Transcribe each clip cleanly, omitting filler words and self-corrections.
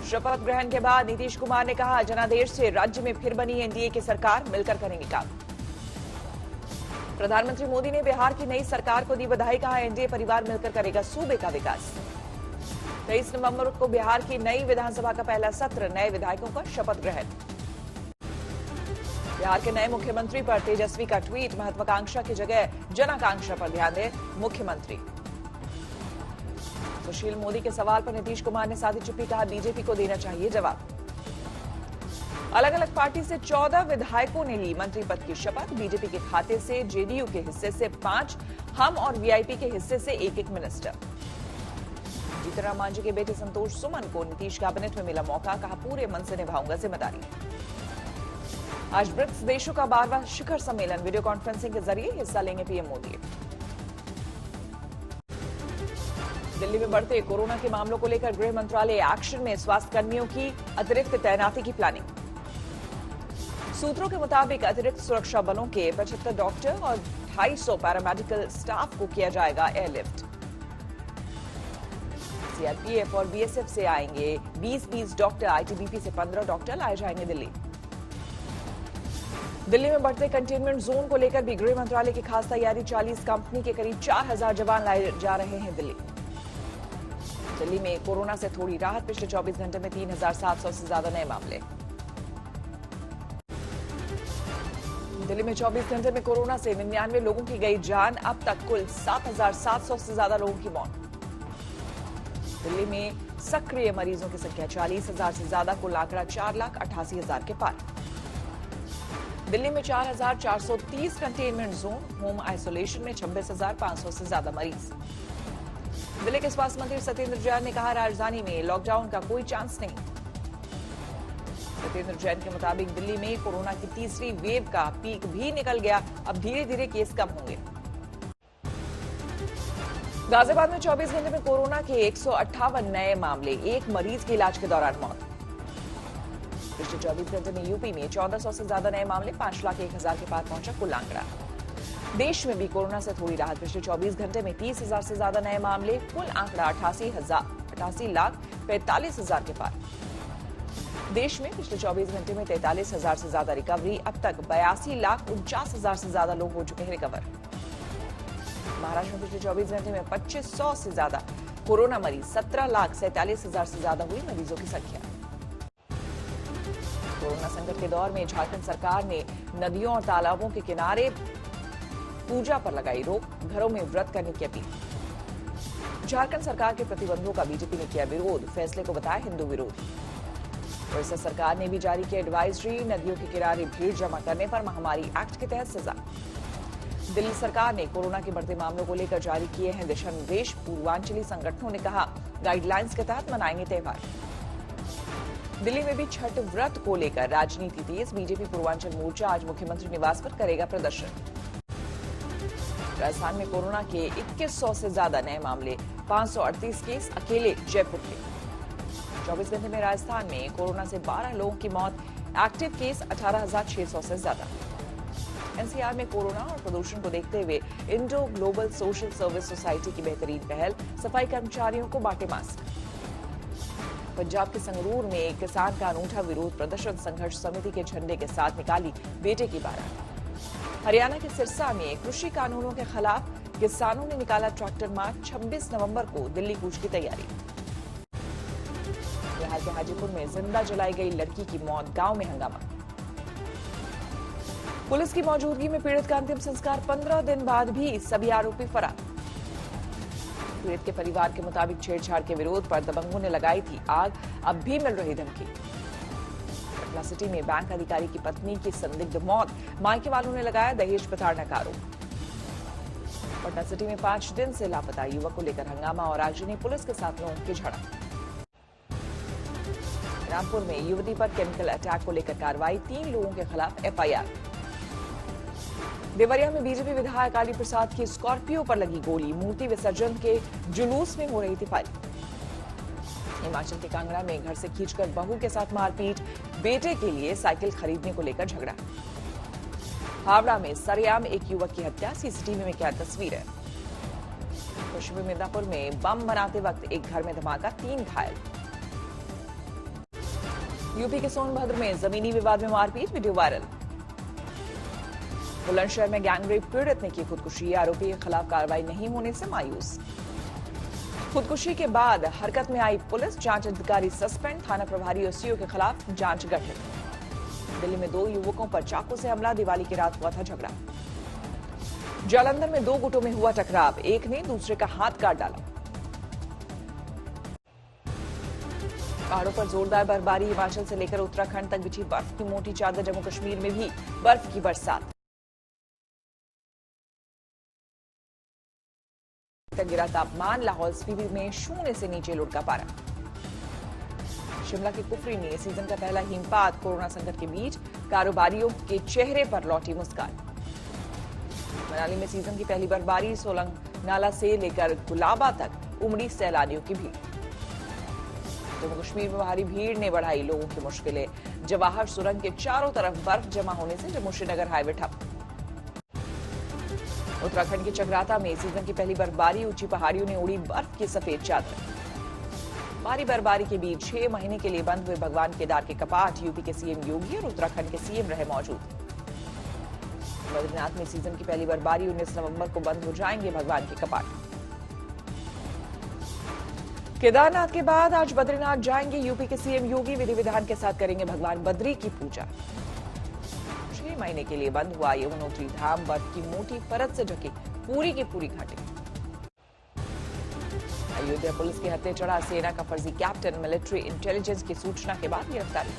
शपथ ग्रहण के बाद नीतीश कुमार ने कहा, जनादेश से राज्य में फिर बनी एनडीए की सरकार, मिलकर करेंगे काम। प्रधानमंत्री मोदी ने बिहार की नई सरकार को दी बधाई, कहा एनडीए परिवार मिलकर करेगा सूबे का विकास। 23 नवंबर को बिहार की नई विधानसभा का पहला सत्र, नए विधायकों का शपथ ग्रहण। बिहार के नए मुख्यमंत्री पर तेजस्वी का ट्वीट, महत्वाकांक्षा की जगह जनाकांक्षा पर ध्यान दे मुख्यमंत्री। सुशील मोदी के सवाल पर नीतीश कुमार ने साधी चुप्पी, कहा बीजेपी को देना चाहिए जवाब। अलग अलग पार्टी से 14 विधायकों ने ली मंत्री पद की शपथ, बीजेपी के खाते से, जेडीयू के हिस्से से 5, हम और वीआईपी के हिस्से से एक मिनिस्टर। जीतनराम मांझी के बेटे संतोष सुमन को नीतीश कैबिनेट में मिला मौका, कहा पूरे मन से निभाऊंगा जिम्मेदारी। आज ब्रिक्स देशों का 12वां शिखर सम्मेलन, वीडियो कॉन्फ्रेंसिंग के जरिए हिस्सा लेंगे पीएम मोदी। दिल्ली में बढ़ते कोरोना के मामलों को लेकर गृह मंत्रालय एक्शन में, स्वास्थ्य कर्मियों की अतिरिक्त तैनाती की प्लानिंग। सूत्रों के मुताबिक अतिरिक्त सुरक्षा बलों के 75 डॉक्टर और 250 पैरामेडिकल स्टाफ को किया जाएगा एयरलिफ्ट। सीआरपीएफ और बीएसएफ से आएंगे 20 डॉक्टर, आईटीबीपी से 15 डॉक्टर लाए जाएंगे दिल्ली। दिल्ली में बढ़ते कंटेनमेंट जोन को लेकर भी गृह मंत्रालय की खास तैयारी, 40 कंपनी के करीब 4000 जवान लाए जा रहे हैं दिल्ली। दिल्ली में कोरोना से थोड़ी राहत, पिछले 24 घंटे में 3700 से ज्यादा नए मामले। दिल्ली में 24 घंटे में कोरोना से 99 लोगों की गई जान, अब तक कुल 7700 से ज्यादा लोगों की मौत। दिल्ली में सक्रिय मरीजों की संख्या 40,000 से ज्यादा, कुल आंकड़ा 4,88,000 के पार। दिल्ली में 4430 कंटेनमेंट जोन, होम आइसोलेशन में 26,500 से ज्यादा मरीज। दिल्ली के स्वास्थ्य मंत्री सत्येंद्र जैन ने कहा, राजधानी में लॉकडाउन का कोई चांस नहीं। सत्येंद्र जैन के मुताबिक दिल्ली में कोरोना की तीसरी वेव का पीक भी निकल गया, अब धीरे धीरे केस कम होंगे। गाजियाबाद में 24 घंटे में कोरोना के 158 नए मामले, एक मरीज की इलाज के दौरान मौत। पिछले 24 घंटे में यूपी में 1400 से ज्यादा नए मामले, 5,01,000 के पार पहुंचा कुल आंकड़ा। देश में भी कोरोना से थोड़ी राहत, पिछले 24 घंटे में 30,000 से ज्यादा नए मामले, कुल आंकड़ा 88,45,000 के पार। देश में पिछले 24 घंटे में 43,000 से ज्यादा रिकवरी, अब तक 82,49,000 से ज्यादा लोग हो चुके हैं रिकवर। महाराष्ट्र में पिछले 24 घंटे में 2500 से ज्यादा कोरोना मरीज, 17,47,000 से ज्यादा हुई मरीजों की संख्या। कोरोना संकट के दौर में झारखंड सरकार ने नदियों और तालाबों के किनारे पूजा पर लगाई रोक, घरों में व्रत करने की अपील। झारखंड सरकार के प्रतिबंधों का बीजेपी ने किया विरोध, फैसले को बताया हिंदू विरोधी। ओडिशा सरकार ने भी जारी की एडवाइजरी, नदियों के किनारे भीड़ जमा करने पर महामारी एक्ट के तहत सजा। दिल्ली सरकार ने कोरोना के बढ़ते मामलों को लेकर जारी किए हैं दिशा निर्देश, पूर्वांचली संगठनों ने कहा गाइडलाइंस के तहत मनाएंगे त्योहार। दिल्ली में भी छठ व्रत को लेकर राजनीति तेज, बीजेपी पूर्वांचल मोर्चा आज मुख्यमंत्री निवास पर करेगा प्रदर्शन। राजस्थान में कोरोना के 2100 से ज्यादा नए मामले, 538 केस अकेले जयपुर के। 24 घंटे में राजस्थान में कोरोना से 12 लोगों की मौत, एक्टिव केस 18,600 से ज्यादा। एनसीआर में कोरोना और प्रदूषण को देखते हुए Indo global social service society की बेहतरीन पहल, सफाई कर्मचारियों को बांटे मास्क। पंजाब के संगरूर में किसान का अनूठा विरोध प्रदर्शन, संघर्ष समिति के झंडे के साथ निकाली बेटे की बारात। हरियाणा के सिरसा में कृषि कानूनों के खिलाफ किसानों ने निकाला ट्रैक्टर मार्च, 26 नवंबर को दिल्ली कूच की तैयारी। बिहार के हाजीपुर में जिंदा जलाई गई लड़की की मौत, गांव में हंगामा। पुलिस की मौजूदगी में पीड़ित का अंतिम संस्कार, 15 दिन बाद भी सभी आरोपी फरार। पीड़ित के परिवार के मुताबिक छेड़छाड़ के विरोध पर दबंगों ने लगाई थी आग, अब भी मिल रही धमकी। पटना सिटी में बैंक अधिकारी की पत्नी की संदिग्ध मौत, मायके वालों ने लगाया दहेज प्रताड़ना का आरोप। पटना सिटी में 5 दिन से लापता युवक को लेकर हंगामा और आगजनी, पुलिस के साथ लोगों की झड़प। रामपुर में युवती पर केमिकल अटैक को लेकर कार्रवाई, 3 लोगों के खिलाफ एफआईआर। देवरिया में बीजेपी विधायक काली प्रसाद की स्कॉर्पियो पर लगी गोली, मूर्ति विसर्जन के जुलूस में हो रही थी फायरिंग। हिमाचल के कांगड़ा में घर से खींचकर बहू के साथ मारपीट, बेटे के लिए साइकिल खरीदने को लेकर झगड़ा। हावड़ा में सरेआम एक युवक की हत्या, सीसीटीवी में क्या तस्वीर है। पश्चिमी मिदनापुर में बम बनाते वक्त एक घर में धमाका, 3 घायल। यूपी के सोनभद्र में जमीनी विवाद में मारपीट, वीडियो वायरल। बुलंदशहर में गैंगरेप पीड़ित ने की खुदकुशी, आरोपी के खिलाफ कार्रवाई नहीं होने से मायूस। खुदकुशी के बाद हरकत में आई पुलिस, जांच अधिकारी सस्पेंड, थाना प्रभारी और सीओ के खिलाफ जांच गठित। दिल्ली में 2 युवकों पर चाकू से हमला, दिवाली की रात हुआ था झगड़ा। जालंधर में 2 गुटों में हुआ टकराव, एक ने दूसरे का हाथ काट डाला। पहाड़ों पर जोरदार बर्फबारी, हिमाचल से लेकर उत्तराखंड तक बिछी बर्फ की मोटी चादर, जम्मू कश्मीर में भी बर्फ की बरसात। गिरा तापमान, लाहौल स्पीति में 0 से नीचे लुढ़का पारा। शिमला के कुफरी में सीजन का पहला हिमपात, कोरोना संकट के बीच कारोबारियों के चेहरे पर लौटी मुस्कान। मनाली में सीजन की पहली बर्फबारी, सोलंग नाला से लेकर गुलाबा तक उमड़ी सैलानियों की भीड़। जम्मू कश्मीर में भारी भीड़ ने बढ़ाई लोगों की मुश्किलें, जवाहर सुरंग के चारों तरफ बर्फ जमा होने से जम्मू श्रीनगर हाईवे ठप। उत्तराखंड के चकराता में सीजन की पहली बर्फबारी, ऊंची पहाड़ियों ने उड़ी बर्फ की सफेद चादर। भारी बर्फबारी के बीच 6 महीने के लिए बंद हुए भगवान केदार के कपाट, यूपी के सीएम योगी और उत्तराखंड के सीएम रहे मौजूद। बद्रीनाथ में सीजन की पहली बर्फबारी, 19 नवंबर को बंद हो जाएंगे भगवान के कपाट। केदारनाथ के बाद आज बद्रीनाथ जाएंगे यूपी के सीएम योगी, विधि विधान के साथ करेंगे भगवान बद्री की पूजा। 6 महीने के लिए बंद हुआ यमुनोत्री धाम, बर्फ की मोटी परत से ढकी पूरी की पूरी घाटी। अयोध्या पुलिस के हत्थे चढ़ा सेना का फर्जी कैप्टन, मिलिट्री इंटेलिजेंस की सूचना के बाद गिरफ्तारी।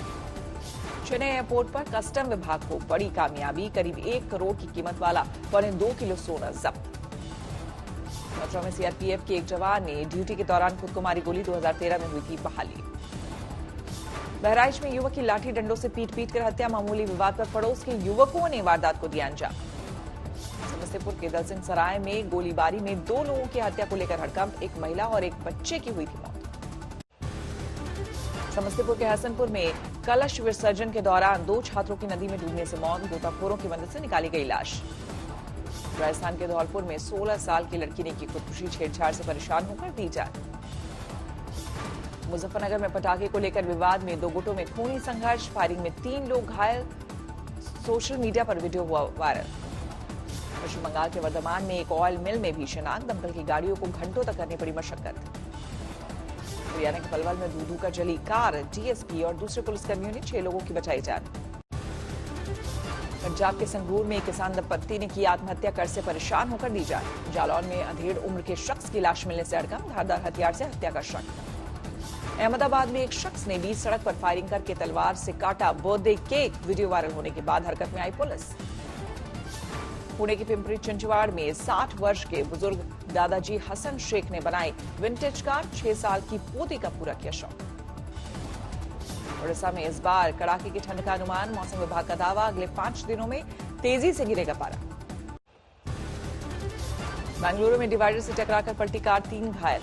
चेन्नई एयरपोर्ट पर कस्टम विभाग को बड़ी कामयाबी, करीब 1 करोड़ की कीमत वाला 2.25 किलो सोना जब्त। मथुरा में सीआरपीएफ के एक जवान ने ड्यूटी के दौरान खुद को मारी गोली, 2013 में हुई थी बहाली। बहराइच में युवक की लाठी डंडों से पीट कर हत्या, मामूली विवाद पर पड़ोस के युवकों ने वारदात को दिया अंजाम। समस्तीपुर के दलसिंह सराय में गोलीबारी में 2 लोगों की हत्या को लेकर हड़कंप, एक महिला और एक बच्चे की हुई थी मौत। समस्तीपुर के हसनपुर में कलश विसर्जन के दौरान 2 छात्रों की नदी में डूबने से मौत, गोताखोरों की मदद से निकाली गई लाश। राजस्थान के धौलपुर में 16 साल की लड़की ने की खुदकुशी, छेड़छाड़ से परेशान होकर दी जान। मुजफ्फरनगर में पटाखे को लेकर विवाद में 2 गुटों में खूनी संघर्ष, फायरिंग में 3 लोग घायल, सोशल मीडिया पर वीडियो हुआ वायरल। पश्चिम बंगाल के वर्धमान में एक ऑयल मिल में भीषण आग, दमकल की गाड़ियों को घंटों तक करनी पड़ी मशक्कत। हरियाणा के पलवल में धू-धू कर जली कार, डीएसपी और दूसरे पुलिसकर्मियों ने 6 लोगों की बचाई जान। पंजाब के संगरूर में एक किसान दंपत्ति ने की आत्महत्या, कर्ज से परेशान होकर दी जान। जालौन में अधेड़ उम्र के शख्स की लाश मिलने से हड़कंप, धारदार हथियार से हत्या का शक। अहमदाबाद में एक शख्स ने बीच सड़क पर फायरिंग करके तलवार से काटा बर्थडे केक, वीडियो वायरल होने के बाद हरकत में आई पुलिस। पुणे के पिंपरी चिंचवाड़ में 60 वर्ष के बुजुर्ग दादाजी हसन शेख ने बनाई विंटेज कार, 6 साल की पोती का पूरा किया शौक। उड़ीसा में इस बार कड़ाके की ठंड का अनुमान, मौसम विभाग का दावा, अगले 5 दिनों में तेजी से गिरेगा पारा। बेंगलुरु में डिवाइडर से टकराकर पलटी कार, 3 घायल।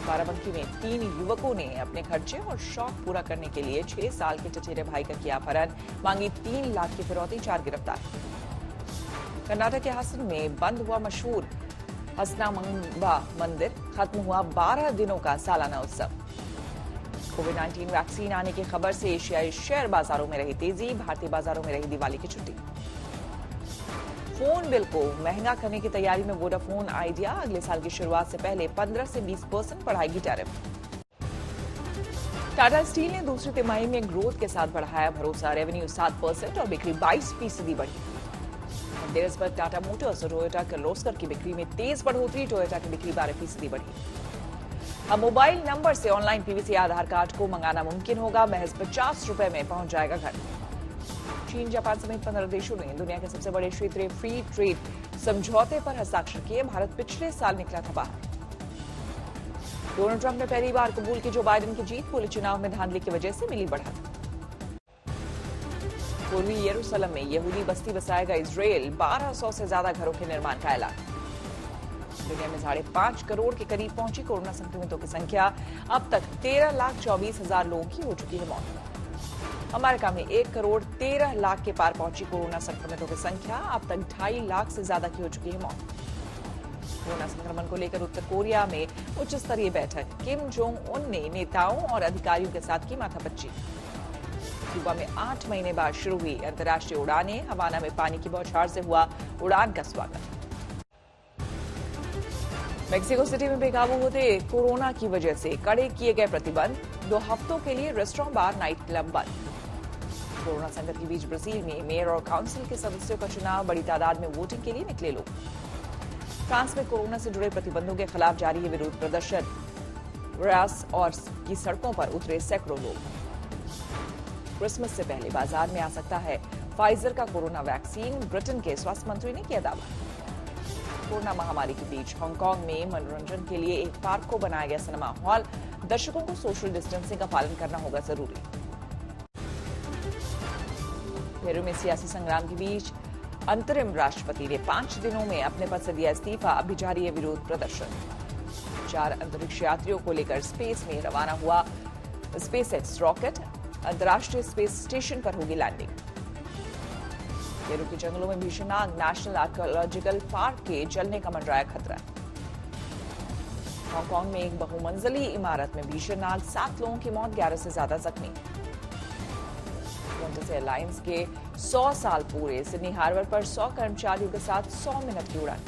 बाराबंकी में 3 युवकों ने अपने खर्चे और शौक पूरा करने के लिए 6 साल के चचेरे भाई का किया अपहरण, मांगी 3 लाख की फिरौती, 4 गिरफ्तार। कर्नाटक के हासन में बंद हुआ मशहूर हसनामंबा मंदिर, खत्म हुआ 12 दिनों का सालाना उत्सव। कोविड-19 वैक्सीन आने की खबर से एशियाई शेयर बाजारों में रही तेजी, भारतीय बाजारों में रही दिवाली की छुट्टी। फोन बिल को महंगा करने की तैयारी में वोडाफोन आइडिया, अगले साल की शुरुआत से पहले 15 से 20% बढ़ाएगी टैरिफ। टाटा स्टील ने दूसरी तिमाही में ग्रोथ के साथ बढ़ाया भरोसा, रेवेन्यू 7% और बिक्री 22% बढ़ी। धनतेरस पर टाटा मोटर्स और टोयोटा किर्लोस्कर की बिक्री में तेज बढ़ोतरी, टोयोटा की बिक्री 12% बढ़ी। अब मोबाइल नंबर से ऑनलाइन पीवीसी आधार कार्ड को मंगाना मुमकिन होगा, महज 50 रुपए में पहुंच जाएगा घर। चीन, जापान समेत 15 देशों ने दुनिया के सबसे बड़े क्षेत्रीय फ्री ट्रेड समझौते पर हस्ताक्षर किए, भारत पिछले साल निकला था बाहर। डोनाल्ड ट्रंप ने पहली बार कबूल की जो बाइडेन की जीत, बोले चुनाव में धांधली की वजह से मिली बढ़त। पूर्वी यरूशलेम में यहूदी बस्ती बसाएगा इजरायल, 1200 से ज्यादा घरों के निर्माण का ऐलान। दुनिया में 5.5 करोड़ के करीब पहुंची कोरोना संक्रमितों की संख्या, अब तक 13,24,000 लोगों की हो चुकी है मौत। अमेरिका में 1 करोड़ 13 लाख के पार पहुंची कोरोना संक्रमितों की संख्या, अब तक 2.5 लाख से ज्यादा की हो चुकी है मौत। कोरोना संक्रमण को लेकर उत्तर कोरिया में उच्च स्तरीय बैठक, किम जोंग उन ने नेताओं और अधिकारियों के साथ की माथापच्ची। क्यूबा में 8 महीने बाद शुरू हुई अंतर्राष्ट्रीय उड़ानें, हवाना में पानी की बौछार से हुआ उड़ान का स्वागत। मेक्सिको सिटी में बेकाबू होते कोरोना की वजह से कड़े किए गए प्रतिबंध, 2 हफ्तों के लिए रेस्टोरेंट, बार, नाइट क्लब बंद। कोरोना संकट के बीच ब्राजील में मेयर और काउंसिल के सदस्यों का चुनाव, बड़ी तादाद में वोटिंग के लिए निकले लोग। फ्रांस में कोरोना से जुड़े प्रतिबंधों के खिलाफ जारी है विरोध प्रदर्शन, रास और की सड़कों पर उतरे सैकड़ों लोग। क्रिसमस से पहले बाजार में आ सकता है फाइजर का कोरोना वैक्सीन, ब्रिटेन के स्वास्थ्य मंत्री ने किया दावा। कोरोना महामारी के बीच हांगकांग में मनोरंजन के लिए एक पार्क को बनाया गया सिनेमा हॉल, दर्शकों को सोशल डिस्टेंसिंग का पालन करना होगा जरूरी। पेरू में सियासी संग्राम के बीच अंतरिम राष्ट्रपति ने 5 दिनों में अपने पद से दिया इस्तीफा, अभी जारी है विरोध प्रदर्शन। 4 अंतरिक्ष यात्रियों को लेकर स्पेस में रवाना हुआ स्पेसएक्स रॉकेट, अंतर्राष्ट्रीय स्पेस स्टेशन पर होगी लैंडिंग। पेरू के जंगलों में भीषण आग, नेशनल आर्कियोलॉजिकल पार्क के जलने का मंडराया खतरा। हांगकांग में एक बहुमंजिली इमारत में भीषण आग, 7 लोगों की मौत, 11 से ज्यादा जख्मी। क्वांटस एयरलाइंस के 100 साल पूरे, सिडनी हार्बर पर 100 कर्मचारियों के साथ 100 मिनट की उड़ान।